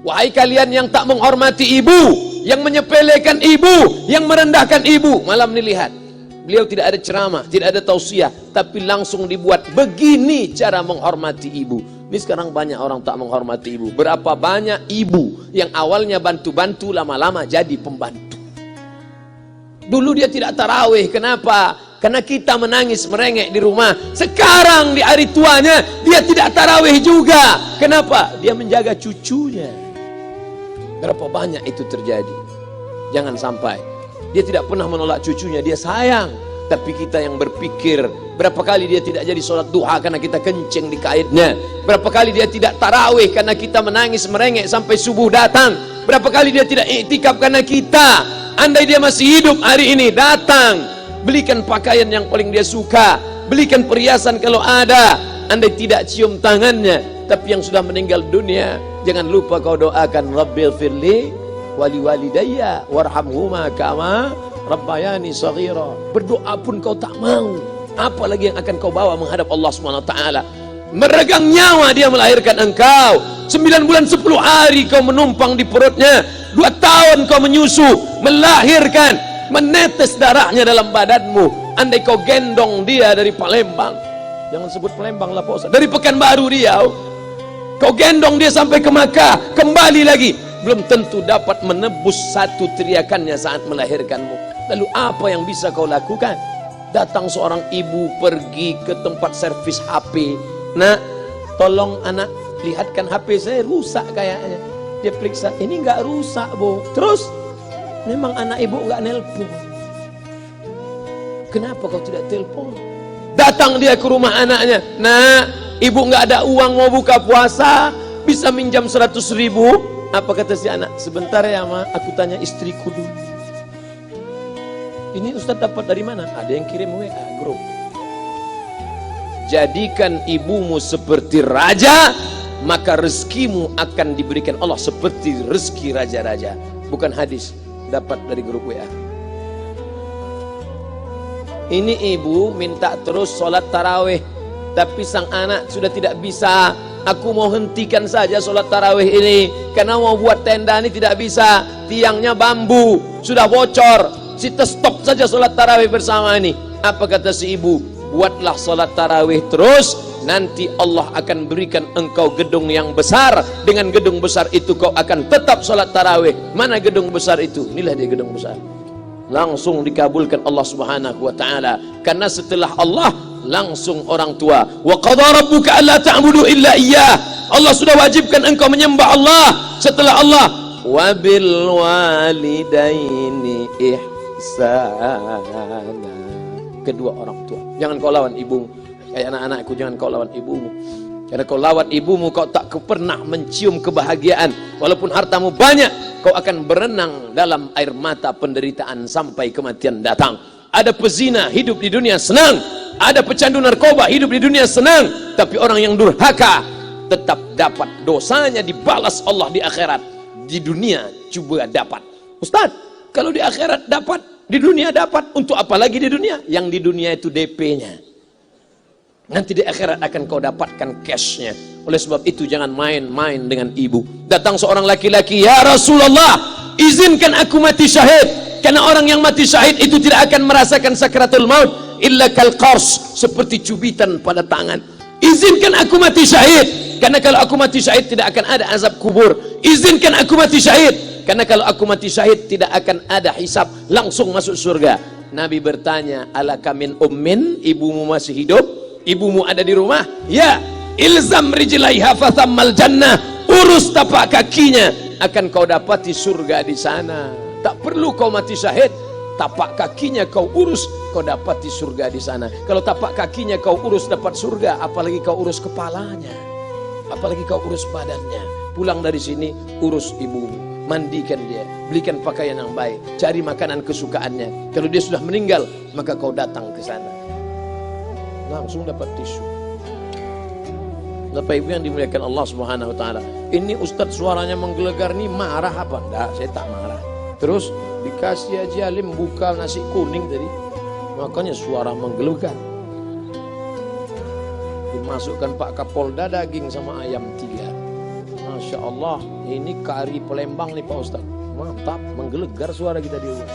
Wahai kalian yang tak menghormati ibu, yang menyepelekan ibu, yang merendahkan ibu. Malam ini lihat, beliau tidak ada ceramah, tidak ada tausiah, tapi langsung dibuat begini cara menghormati ibu. Ini sekarang banyak orang tak menghormati ibu. Berapa banyak ibu yang awalnya bantu-bantu, lama-lama jadi pembantu. Dulu dia tidak tarawih, kenapa? Karena kita menangis merengek di rumah. Sekarang di hari tuanya dia tidak tarawih juga. Kenapa? Dia menjaga cucunya. Berapa banyak itu terjadi. Jangan sampai. Dia tidak pernah menolak cucunya, dia sayang. Tapi kita yang berpikir, berapa kali dia tidak jadi sholat duha karena kita kencing di kaitnya. Berapa kali dia tidak tarawih karena kita menangis merengek sampai subuh datang. Berapa kali dia tidak iktikaf karena kita. Andai dia masih hidup hari ini, datang, belikan pakaian yang paling dia suka, belikan perhiasan kalau ada. Andai tidak cium tangannya, tapi yang sudah meninggal dunia, jangan lupa kau doakan, Rabbil firli wali walidayya warhamhuma kama rabbayani shaghira. Berdoa pun kau tak mau, apalagi yang akan kau bawa menghadap Allah SWT. Meregang nyawa dia melahirkan engkau, 9 bulan 10 hari kau menumpang di perutnya, 2 tahun kau menyusu, melahirkan, menetes darahnya dalam badanmu. Andai kau gendong dia dari Palembang, jangan sebut Palembang lah Pak Ustaz, dari Pekanbaru Riau, kau gendong dia sampai ke Makkah, kembali lagi, belum tentu dapat menebus satu teriakannya saat melahirkanmu. Lalu apa yang bisa kau lakukan? Datang seorang ibu pergi ke tempat servis HP. Nak, tolong anak lihatkan HP saya rusak kayaknya. Dia periksa, ini enggak rusak bu. Terus, memang anak ibu enggak nelpon. Kenapa kau tidak telepon? Datang dia ke rumah anaknya. Nak, ibu enggak ada uang mau buka puasa, bisa minjam 100.000? Apa kata si anak? Sebentar ya ma, aku tanya istriku dulu. Ini Ustaz dapat dari mana? Ada yang kirim WA grup. Jadikan ibumu seperti raja, maka rezekimu akan diberikan Allah seperti rezeki raja-raja. Bukan hadis, dapat dari grup WA. Ini ibu minta terus sholat tarawih, tapi sang anak sudah tidak bisa. Aku mau hentikan saja sholat tarawih ini, karena mau buat tenda ini tidak bisa. Tiangnya bambu, sudah bocor. Kita stop saja sholat tarawih bersama ini. Apa kata si ibu? Buatlah sholat tarawih terus, nanti Allah akan berikan engkau gedung yang besar. Dengan gedung besar itu kau akan tetap sholat tarawih. Mana gedung besar itu? Inilah dia gedung besar. Langsung dikabulkan Allah Subhanahu wa taala. Karena setelah Allah langsung orang tua. Wa qadara rabbuka alla ta'budu illa iyyah. Allah sudah wajibkan engkau menyembah Allah. Setelah Allah, wa bil walidaini ihsana. Kedua orang tua. Jangan kau lawan ibumu. Kayak anak-anakku, jangan kau lawan ibumu. Karena kau lawan ibumu, kau tak pernah mencium kebahagiaan. Walaupun hartamu banyak, kau akan berenang dalam air mata penderitaan sampai kematian datang. Ada pezina hidup di dunia senang, ada pecandu narkoba hidup di dunia senang, tapi orang yang durhaka tetap dapat dosanya dibalas Allah di akhirat. Di dunia coba dapat. Ustaz, kalau di akhirat dapat, di dunia dapat, untuk apa lagi di dunia? Yang di dunia itu DP-nya. Nanti di akhirat akan kau dapatkan cash-nya. Oleh sebab itu jangan main-main dengan ibu. Datang seorang laki-laki, ya Rasulullah, izinkan aku mati syahid. Karena orang yang mati syahid itu tidak akan merasakan sakratul maut illa kal qars, seperti cubitan pada tangan. Izinkan aku mati syahid, karena kalau aku mati syahid tidak akan ada azab kubur. Izinkan aku mati syahid, karena kalau aku mati syahid tidak akan ada hisab, langsung masuk surga. Nabi bertanya, alaka min ummin, ibumu masih hidup? Ibumu ada di rumah? Ya. Ilzam rijlaiha fathammal jannah, urus tapak kakinya, akan kau dapati surga di sana. Tak perlu kau mati syahid, tapak kakinya kau urus, kau dapati surga di sana. Kalau tapak kakinya kau urus dapat surga, apalagi kau urus kepalanya, apalagi kau urus badannya. Pulang dari sini, urus ibumu, mandikan dia, belikan pakaian yang baik, cari makanan kesukaannya. Kalau dia sudah meninggal, maka kau datang ke sana, langsung dapat tisu. Bapak Ibu yang dimuliakan Allah Subhanahu wa taala. Ini Ustadz suaranya menggelegar nih, marah apa? Enggak, saya tak marah. Terus dikasih aja alim buka nasi kuning tadi, makanya suara menggelegar. Dimasukkan Pak Kapolda daging sama ayam 3. Masya Allah, ini kari Palembang nih Pak Ustaz. Mantap, menggelegar suara kita di rumah.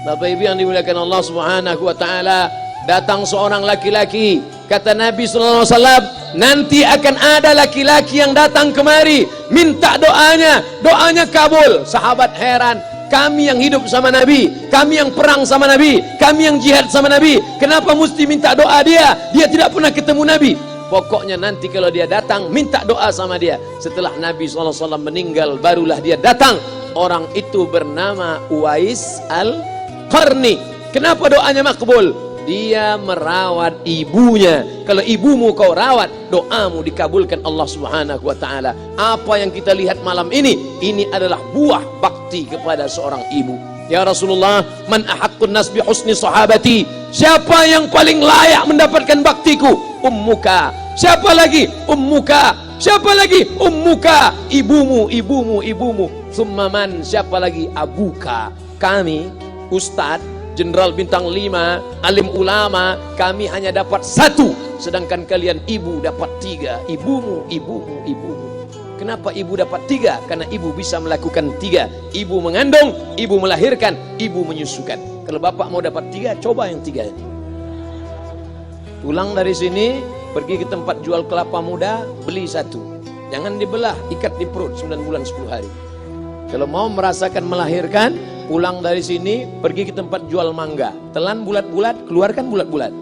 Bapak Ibu yang dimuliakan Allah Subhanahu wa taala, datang seorang laki-laki, kata Nabi sallallahu alaihi wasallam, nanti akan ada laki-laki yang datang kemari minta doanya, doanya kabul. Sahabat heran, kami yang hidup sama Nabi, kami yang perang sama Nabi, kami yang jihad sama Nabi, kenapa mesti minta doa dia? Dia tidak pernah ketemu Nabi. Pokoknya nanti kalau dia datang, minta doa sama dia. Setelah Nabi SAW meninggal, barulah dia datang. Orang itu bernama Uwais Al-Qarni. Kenapa doanya makbul? Dia merawat ibunya. Kalau ibumu kau rawat, doamu dikabulkan Allah Subhanahu wa taala. Apa yang kita lihat malam ini adalah buah bakti kepada seorang ibu. Ya Rasulullah, man ahaqqun nas bi husni sahabati? Siapa yang paling layak mendapatkan baktiku? Ummuka. Siapa lagi? Ummuka. Siapa lagi? Ummuka. Ibumu, ibumu, ibumu. Summa man? Siapa lagi? Abuka. Kami, Ustadz, Jenderal Bintang 5, alim ulama, kami hanya dapat 1, sedangkan kalian ibu dapat 3. Ibumu, ibumu, ibumu. Kenapa ibu dapat 3? Karena ibu bisa melakukan 3. Ibu mengandung, ibu melahirkan, ibu menyusukan. Kalau bapak mau dapat 3, coba yang 3. Pulang dari sini, pergi ke tempat jual kelapa muda, beli 1. Jangan dibelah, ikat di perut 9 bulan 10 hari. Kalau mau merasakan melahirkan, pulang dari sini, pergi ke tempat jual mangga. Telan bulat-bulat, keluarkan bulat-bulat.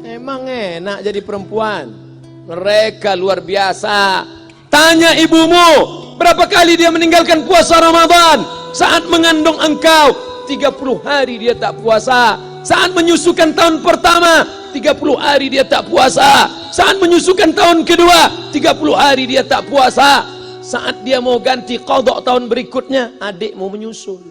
Emang enak jadi perempuan. Mereka luar biasa. Tanya ibumu, berapa kali dia meninggalkan puasa Ramadan? Saat mengandung engkau, 30 hari dia tak puasa. Saat menyusukan tahun pertama, 30 hari dia tak puasa. Saat menyusukan tahun kedua, 30 hari dia tak puasa. Saat dia mau ganti qadha tahun berikutnya, adikmu menyusul.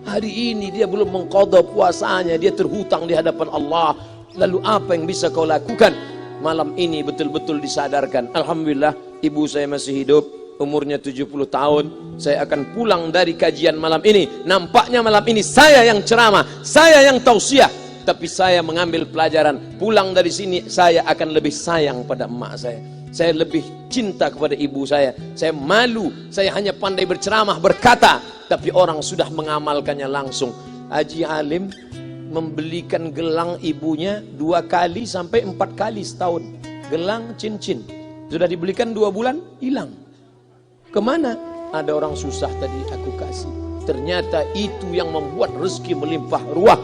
Hari ini dia belum mengqadha puasanya, dia terhutang di hadapan Allah. Lalu apa yang bisa kau lakukan? Malam ini betul-betul disadarkan. Alhamdulillah, ibu saya masih hidup, umurnya 70 tahun. Saya akan pulang dari kajian malam ini. Nampaknya malam ini saya yang ceramah, saya yang tausiah, tapi saya mengambil pelajaran. Pulang dari sini saya akan lebih sayang pada emak saya. Saya lebih cinta kepada ibu saya. Saya malu, saya hanya pandai berceramah, berkata, tapi orang sudah mengamalkannya langsung. Haji Halim membelikan gelang ibunya 2 kali sampai 4 kali setahun. Gelang cincin. Sudah dibelikan 2 bulan, hilang. Kemana? Ada orang susah tadi aku kasih. Ternyata itu yang membuat rezeki melimpah ruah.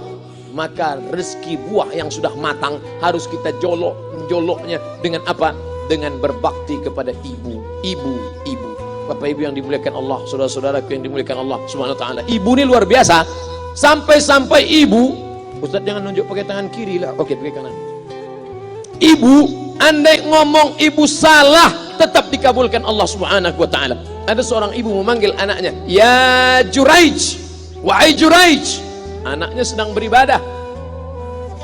Maka rezeki buah yang sudah matang harus kita joloknya dengan apa? Dengan berbakti kepada ibu. Bapak Ibu yang dimuliakan Allah, saudara-saudaraku yang dimuliakan Allah Subhanahu wa taala. Ibu ini luar biasa. Sampai-sampai ibu, Ustaz jangan nunjuk pakai tangan kiri lah. Oke, pakai kanan. Ibu, andai ngomong ibu salah, tetap dikabulkan Allah Subhanahu wa taala. Ada seorang ibu memanggil anaknya, "Ya Juraij, wahai Juraij." Anaknya sedang beribadah.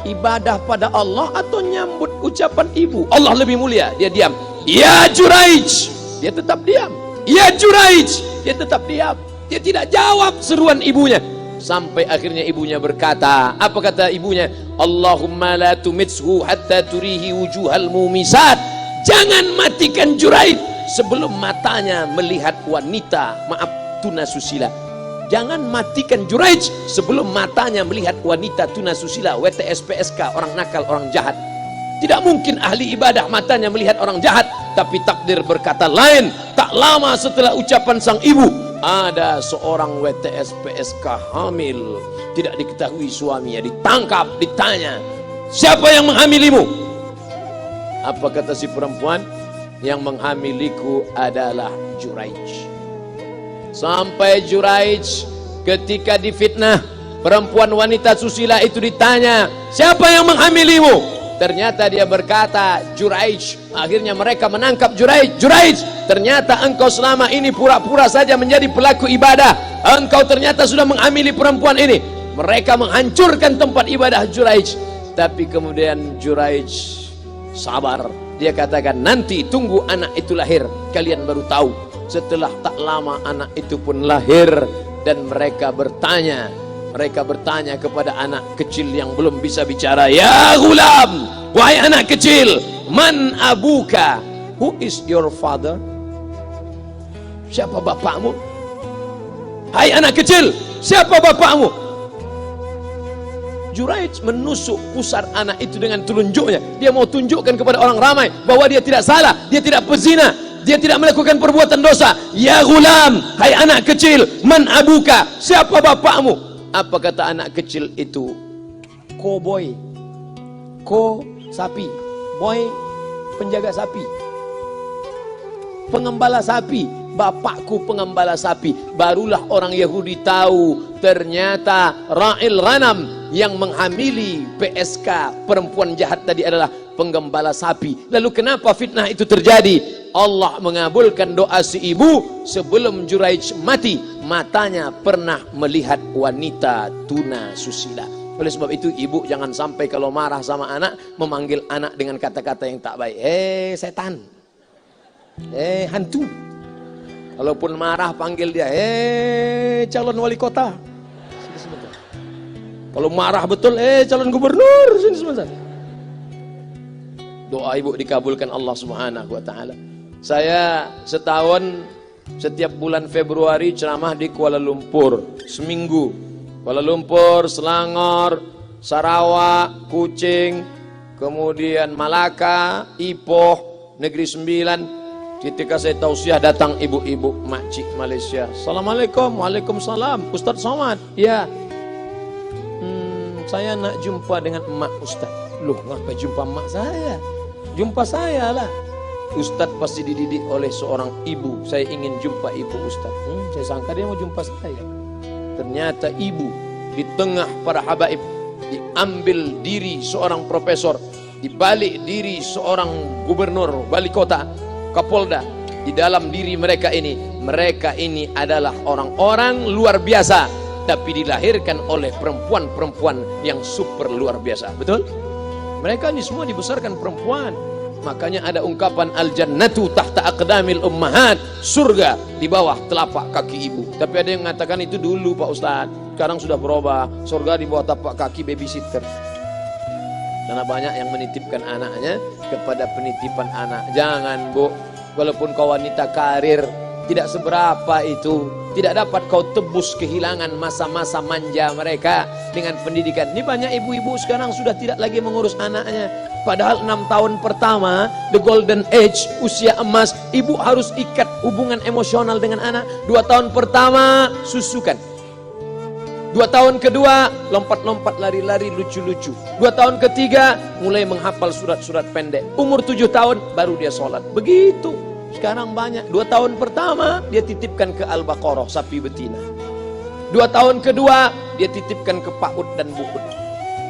Ibadah pada Allah atau nyambut ucapan ibu? Allah lebih mulia, dia diam. "Ya Juraij." Dia tetap diam. "Ya Juraij." Dia tetap diam. Dia tidak jawab seruan ibunya. Sampai akhirnya ibunya berkata, apa kata ibunya? "Allahumma la tumitshu hatta turihi wujuhal mumisat." Jangan matikan Juraij sebelum matanya melihat wanita, maaf, tunasusila. Jangan matikan Juraij sebelum matanya melihat wanita tunasusila, WTS PSK, orang nakal, orang jahat. Tidak mungkin ahli ibadah matanya melihat orang jahat. Tapi takdir berkata lain. Tak lama setelah ucapan sang ibu, ada seorang WTS PSK hamil, tidak diketahui suaminya, ditangkap, ditanya, "Siapa yang menghamilimu?" Apa kata si perempuan? "Yang menghamiliku adalah Juraij." Sampai Juraij ketika difitnah, perempuan wanita susila itu ditanya, "Siapa yang menghamilimu?" Ternyata dia berkata, "Juraij." Akhirnya mereka menangkap Juraij. "Juraij, ternyata engkau selama ini pura-pura saja menjadi pelaku ibadah. Engkau ternyata sudah menghamili perempuan ini." Mereka menghancurkan tempat ibadah Juraij. Tapi kemudian Juraij sabar. Dia katakan, "Nanti tunggu anak itu lahir, kalian baru tahu." Setelah tak lama anak itu pun lahir. Dan mereka bertanya kepada anak kecil yang belum bisa bicara, "Ya gulam, Wahai anak kecil, man abuka? Who is your father? Siapa bapakmu? Hai anak kecil, siapa bapakmu? Juraij menusuk pusar anak itu dengan telunjuknya. Dia mau tunjukkan kepada orang ramai bahwa dia tidak salah, dia tidak pezina, dia tidak melakukan perbuatan dosa. Ya gulam, hai anak kecil, man abuka? Siapa bapakmu? Apa kata anak kecil itu? Cowboy. Ko sapi, boy penjaga sapi, pengembala sapi. Bapakku pengembala sapi. Barulah orang Yahudi tahu ternyata ra'il ghanam, yang menghamili PSK perempuan jahat tadi adalah penggembala sapi. Lalu kenapa fitnah itu terjadi? Allah mengabulkan doa si ibu sebelum Juraij mati. Matanya pernah melihat wanita tuna susila. Oleh sebab itu ibu jangan sampai kalau marah sama anak memanggil anak dengan kata-kata yang tak baik. Setan, hantu. Kalaupun marah panggil dia, calon wali kota. Sini sebentar. Kalau marah betul, calon gubernur. Sini sebentar. Doa ibu dikabulkan Allah Subhanahu wa taala. Saya setahun setiap bulan Februari ceramah di Kuala Lumpur seminggu. Kuala Lumpur, Selangor, Sarawak, Kuching, kemudian Malaka, Ipoh, Negeri Sembilan. Ketika saya tausiah datang ibu-ibu makcik Malaysia. Assalamualaikum. Waalaikumsalam. Ustaz Somad. Ya. Saya nak jumpa dengan emak Ustaz. Loh, ngapa jumpa emak saya? Jumpa saya lah. Ustaz pasti dididik oleh seorang ibu. Saya ingin jumpa ibu Ustaz. Saya sangka dia mau jumpa saya. Ternyata ibu di tengah para habaib, diambil diri seorang profesor, dibalik diri seorang gubernur, wali kota, Kapolda. Di dalam diri mereka ini adalah orang-orang luar biasa, tapi dilahirkan oleh perempuan-perempuan yang super luar biasa. Betul? Mereka ini semua dibesarkan perempuan. Makanya ada ungkapan al-jannatu tahta aqdamil ummahat, surga di bawah telapak kaki ibu. Tapi ada yang mengatakan itu dulu Pak Ustaz, sekarang sudah berubah, surga di bawah telapak kaki babysitter. Karena banyak yang menitipkan anaknya kepada penitipan anak. Jangan Bu, walaupun kau wanita karir, tidak seberapa itu, tidak dapat kau tebus kehilangan masa-masa manja mereka dengan pendidikan. Ini banyak ibu-ibu sekarang sudah tidak lagi mengurus anaknya. Padahal 6 tahun pertama, the golden age, usia emas, ibu harus ikat hubungan emosional dengan anak. 2 tahun pertama, susukan. 2 tahun kedua, lompat-lompat, lari-lari, lucu-lucu. 2 tahun ketiga, mulai menghafal surat-surat pendek. Umur 7 tahun, baru dia sholat. Begitu. Sekarang banyak. 2 tahun pertama, dia titipkan ke Al-Baqarah, sapi betina. 2 tahun kedua, dia titipkan ke PAUD dan BUUD.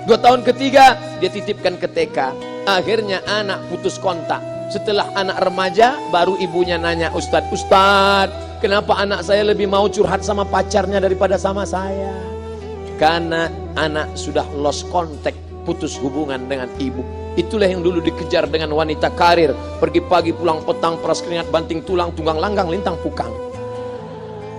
2 tahun ketiga, dia titipkan ke TK. Akhirnya anak putus kontak. Setelah anak remaja, baru ibunya nanya, Ustadz, kenapa anak saya lebih mau curhat sama pacarnya daripada sama saya? Karena anak sudah lost contact, putus hubungan dengan ibu. Itulah yang dulu dikejar dengan wanita karir. Pergi pagi, pulang petang, peras keringat, banting tulang, tunggang langgang, lintang pukang.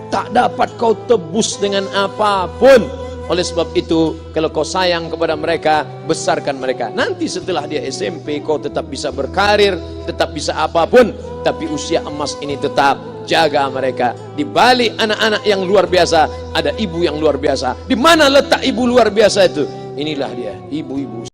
Tak dapat kau tebus dengan apapun. Oleh sebab itu, kalau kau sayang kepada mereka, besarkan mereka. Nanti setelah dia SMP, kau tetap bisa berkarir, tetap bisa apapun. Tapi usia emas ini tetap jaga mereka. Di balik anak-anak yang luar biasa, ada ibu yang luar biasa. Di mana letak ibu luar biasa itu? Inilah dia, ibu-ibu.